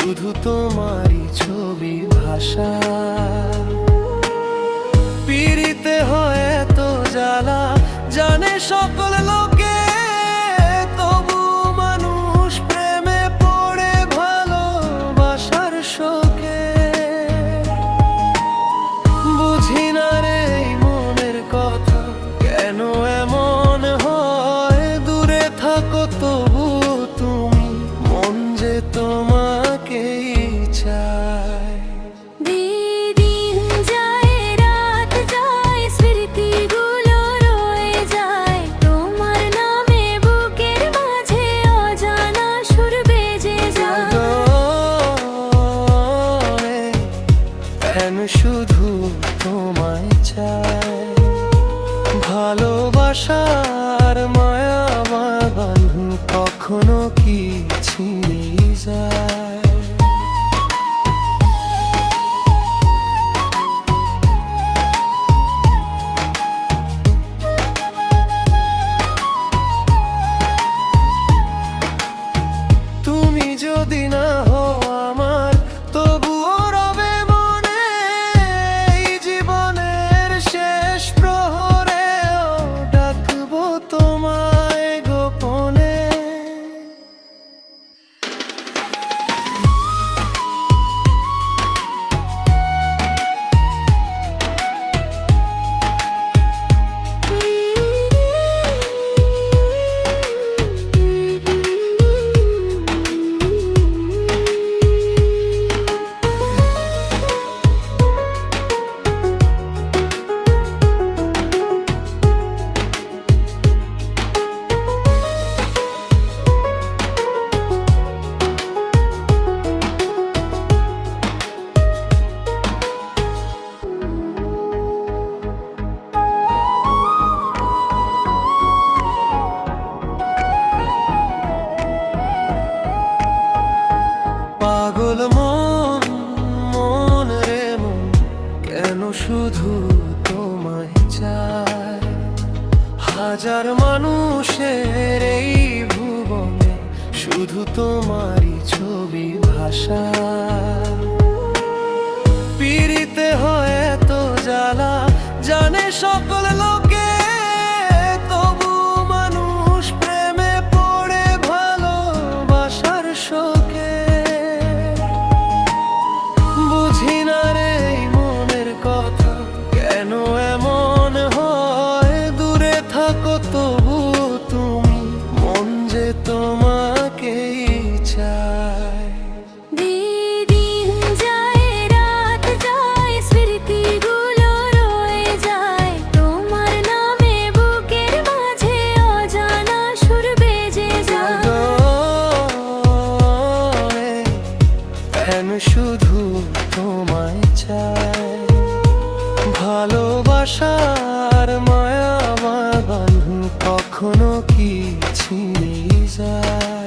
শুধু তোমারই ছবি ভাষা। পিরিতে হয় তো জ্বালা জানে সকল লোকে, তবু মানুষ প্রেমে পড়ে ভালোবাসার শোকে। বুঝি না রে এই মনের কথা, কেন এমন হয়? দূরে থাকো তবু তুমি, মন যে তোমাকেই চায়। শুধু তোমায় চাই, ভালোবাসার মায়া আমার বন্ধু কখনো কি ছিঁড়ে যায়? তুমি যদি না হো আমার, তবুও রবে মনে এই জীবনের শেষ প্রহরেও ডাকবো তোমায় গোপনে। পাগল মন, মন রে মন, কেন শুধু তোমায় চায়? হাজার মানুষের এই ভুবনে শুধু তোমারই ছবি ভাষা। পিরিতে হয় তো জ্বালা জানে সকল লোকে, তবু মানুষ প্রেমে পড়ে ভালোবাসার শোকে। বুঝি না রে এই মনের কথা, কেন এমন হয়? দূরে থাকো তবু তুমি, মন যে তোমাকেই চায়। শুধু তোমায় চাই, ভালোবাসার মায়া আমার বন্ধু কখনো কি ছিঁড়ে যায়?